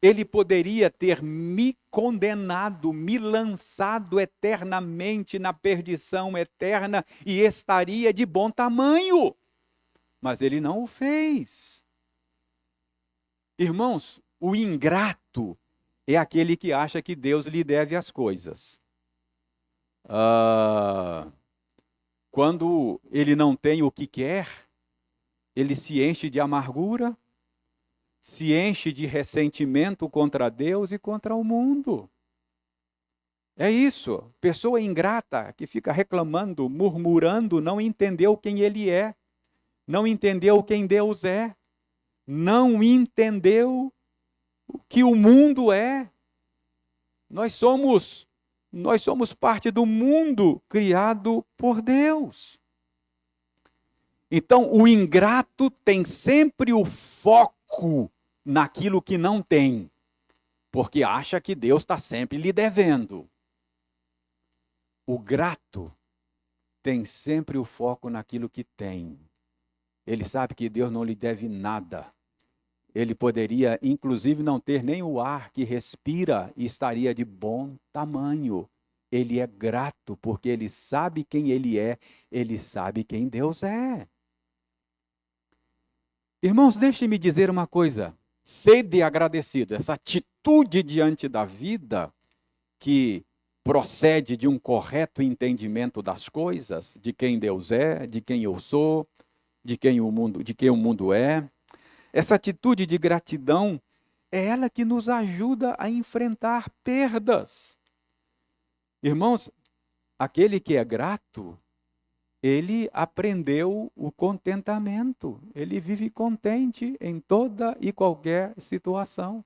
Ele poderia ter me condenado, me lançado eternamente na perdição eterna e estaria de bom tamanho. Mas Ele não o fez. Irmãos, o ingrato é aquele que acha que Deus lhe deve as coisas. Quando ele não tem o que quer, ele se enche de amargura, se enche de ressentimento contra Deus e contra o mundo. É isso. Pessoa ingrata que fica reclamando, murmurando, não entendeu quem Ele é, não entendeu quem Deus é, não entendeu o que o mundo é. Nós somos parte do mundo criado por Deus. Então, o ingrato tem sempre o foco naquilo que não tem, porque acha que Deus está sempre lhe devendo. O grato tem sempre o foco naquilo que tem. Ele sabe que Deus não lhe deve nada. Ele poderia, inclusive, não ter nem o ar que respira e estaria de bom tamanho. Ele é grato porque ele sabe quem ele é, ele sabe quem Deus é. Irmãos, deixem-me dizer uma coisa. Sede agradecido, essa atitude diante da vida que procede de um correto entendimento das coisas, de quem Deus é, de quem eu sou, de quem o mundo é. Essa atitude de gratidão é ela que nos ajuda a enfrentar perdas. Irmãos, aquele que é grato, ele aprendeu o contentamento. Ele vive contente em toda e qualquer situação,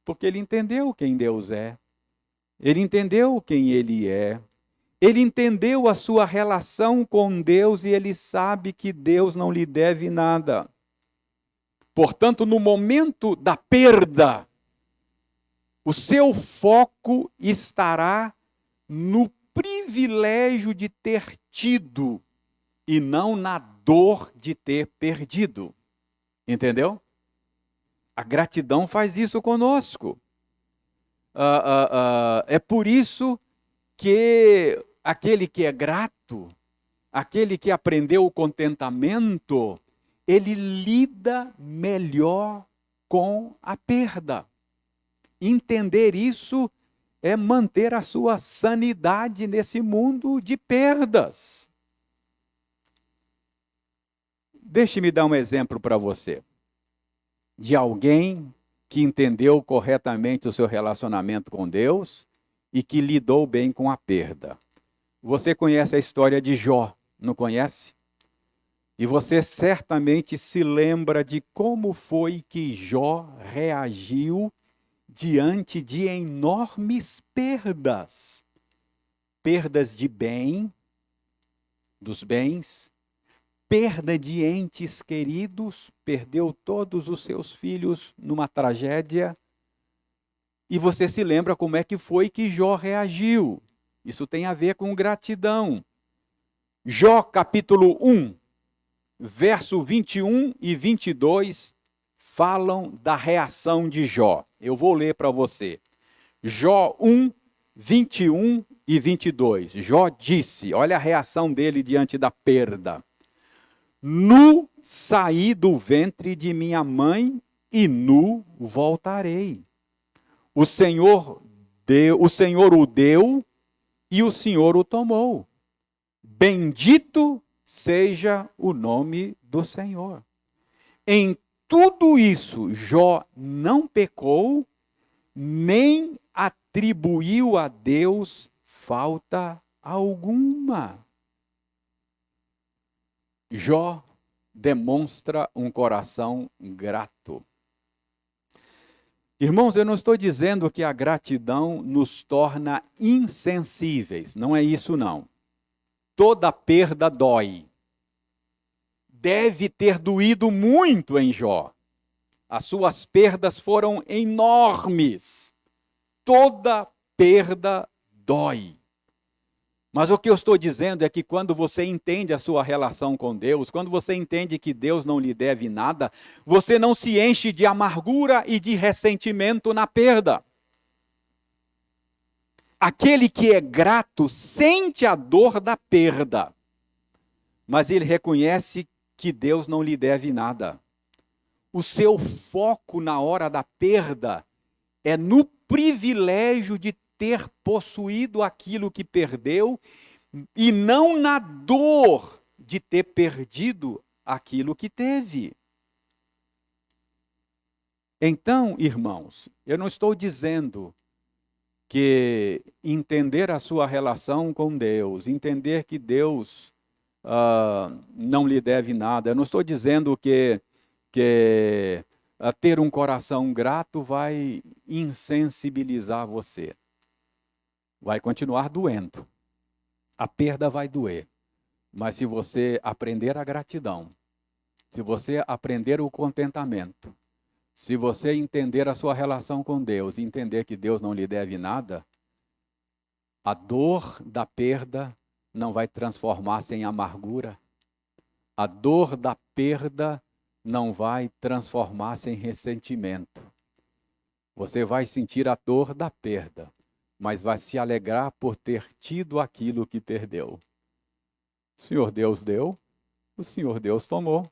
porque ele entendeu quem Deus é. Ele entendeu quem ele é. Ele entendeu a sua relação com Deus e ele sabe que Deus não lhe deve nada. Portanto, no momento da perda, o seu foco estará no privilégio de ter tido e não na dor de ter perdido. Entendeu? A gratidão faz isso conosco. É por isso que aquele que é grato, aquele que aprendeu o contentamento, ele lida melhor com a perda. Entender isso é manter a sua sanidade nesse mundo de perdas. Deixe-me dar um exemplo para você, de alguém que entendeu corretamente o seu relacionamento com Deus e que lidou bem com a perda. Você conhece a história de Jó, não conhece? E você certamente se lembra de como foi que Jó reagiu diante de enormes perdas. Perdas de bem, dos bens, perda de entes queridos, perdeu todos os seus filhos numa tragédia. E você se lembra como é que foi que Jó reagiu. Isso tem a ver com gratidão. Jó capítulo 1, verso 21 e 22, falam da reação de Jó. Eu vou ler para você. Jó 1, 21 e 22. Jó disse, olha a reação dele diante da perda. Nu saí do ventre de minha mãe e nu voltarei. O Senhor o deu e o Senhor o tomou. Bendito seja o nome do Senhor. Em tudo isso, Jó não pecou nem atribuiu a Deus falta alguma. Jó demonstra um coração grato. Irmãos, eu não estou dizendo que a gratidão nos torna insensíveis, não é isso não. Toda perda dói. Deve ter doído muito em Jó. As suas perdas foram enormes. Toda perda dói. Mas o que eu estou dizendo é que quando você entende a sua relação com Deus, quando você entende que Deus não lhe deve nada, você não se enche de amargura e de ressentimento na perda. Aquele que é grato sente a dor da perda, mas ele reconhece que Deus não lhe deve nada. O seu foco na hora da perda é no privilégio de ter possuído aquilo que perdeu e não na dor de ter perdido aquilo que teve. Então, irmãos, eu não estou dizendo que entender a sua relação com Deus, entender que Deus não lhe deve nada, eu não estou dizendo que ter um coração grato vai insensibilizar você. Vai continuar doendo. A perda vai doer. Mas se você aprender a gratidão, se você aprender o contentamento, se você entender a sua relação com Deus, entender que Deus não lhe deve nada, a dor da perda não vai transformar-se em amargura. A dor da perda não vai transformar-se em ressentimento. Você vai sentir a dor da perda, mas vai se alegrar por ter tido aquilo que perdeu. O Senhor Deus deu, o Senhor Deus tomou.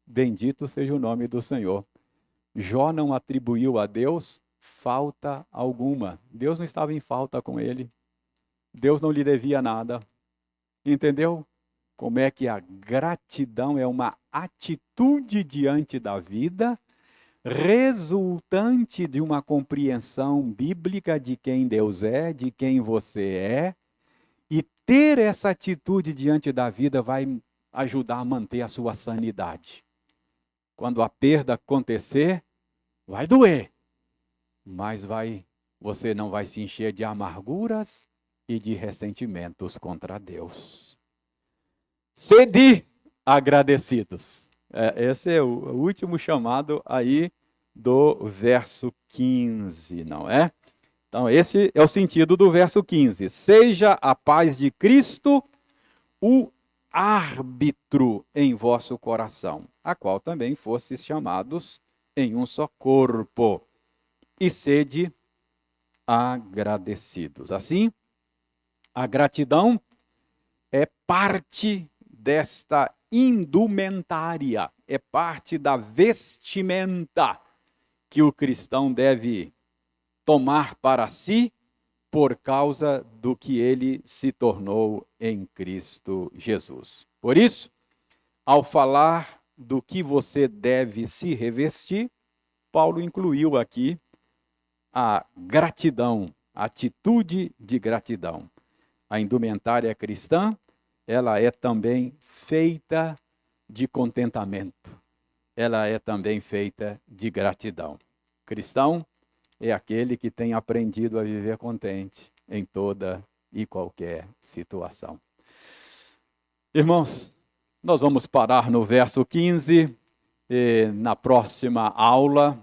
Bendito seja o nome do Senhor. Jó não atribuiu a Deus falta alguma. Deus não estava em falta com ele. Deus não lhe devia nada. Entendeu? Como é que a gratidão é uma atitude diante da vida, resultante de uma compreensão bíblica de quem Deus é, de quem você é, e ter essa atitude diante da vida vai ajudar a manter a sua sanidade. Quando a perda acontecer, vai doer, mas você não vai se encher de amarguras e de ressentimentos contra Deus. Sede agradecidos. Esse é o último chamado aí do verso 15, não é? Então, esse é o sentido do verso 15. Seja a paz de Cristo o árbitro em vosso coração, a qual também fostes chamados em um só corpo, e sede agradecidos. Assim, a gratidão é parte desta indumentária, é parte da vestimenta que o cristão deve tomar para si por causa do que ele se tornou em Cristo Jesus. Por isso, ao falar do que você deve se revestir, Paulo incluiu aqui a gratidão, a atitude de gratidão. A indumentária cristã, ela é também feita de contentamento. Ela é também feita de gratidão. Cristão é aquele que tem aprendido a viver contente em toda e qualquer situação. Irmãos, nós vamos parar no verso 15 e na próxima aula,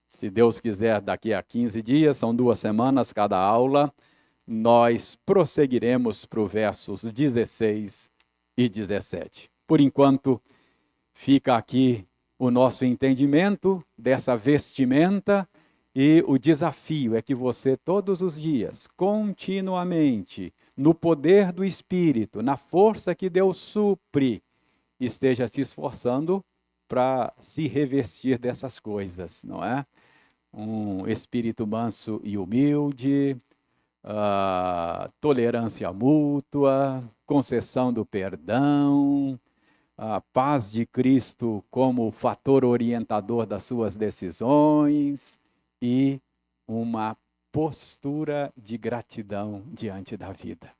se Deus quiser, daqui a 15 dias, são 2 semanas cada aula, nós prosseguiremos para os versos 16 e 17. Por enquanto, fica aqui o nosso entendimento dessa vestimenta e o desafio é que você todos os dias, continuamente, no poder do Espírito, na força que Deus supre, esteja se esforçando para se revestir dessas coisas, não é? Um espírito manso e humilde, tolerância mútua, concessão do perdão, a paz de Cristo como fator orientador das suas decisões e uma postura de gratidão diante da vida.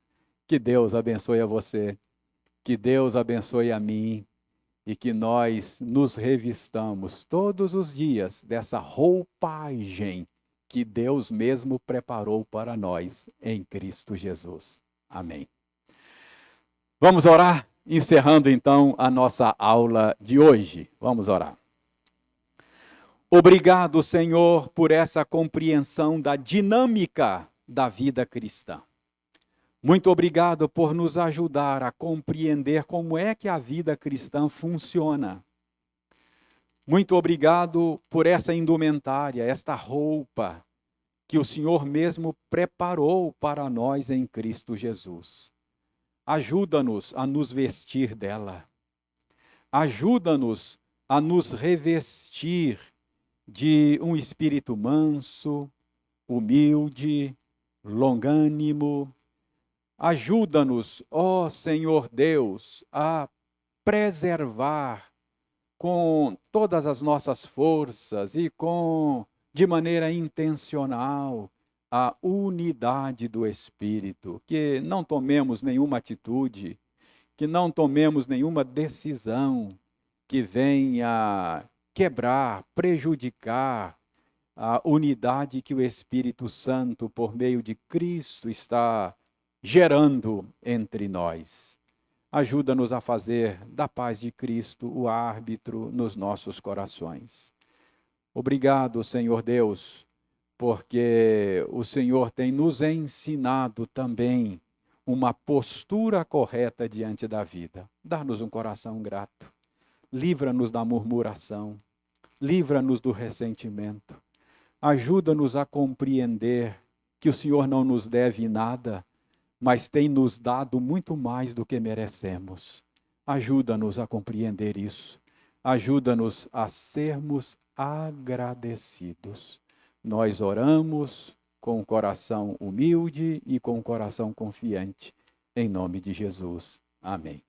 Que Deus abençoe a você, que Deus abençoe a mim e que nós nos revistamos todos os dias dessa roupagem que Deus mesmo preparou para nós em Cristo Jesus. Amém. Vamos orar, encerrando então a nossa aula de hoje. Vamos orar. Obrigado, Senhor, por essa compreensão da dinâmica da vida cristã. Muito obrigado por nos ajudar a compreender como é que a vida cristã funciona. Muito obrigado por essa indumentária, esta roupa que o Senhor mesmo preparou para nós em Cristo Jesus. Ajuda-nos a nos vestir dela. Ajuda-nos a nos revestir de um espírito manso, humilde, longânimo. Ajuda-nos, ó Senhor Deus, a preservar com todas as nossas forças e de maneira intencional a unidade do Espírito, que não tomemos nenhuma atitude, que não tomemos nenhuma decisão que venha quebrar, prejudicar a unidade que o Espírito Santo, por meio de Cristo, está gerando entre nós. Ajuda-nos a fazer da paz de Cristo o árbitro nos nossos corações. Obrigado, Senhor Deus, porque o Senhor tem nos ensinado também uma postura correta diante da vida. Dá-nos um coração grato. Livra-nos da murmuração. Livra-nos do ressentimento. Ajuda-nos a compreender que o Senhor não nos deve nada, mas tem nos dado muito mais do que merecemos. Ajuda-nos a compreender isso. Ajuda-nos a sermos agradecidos. Nós oramos com o coração humilde e com o coração confiante. Em nome de Jesus. Amém.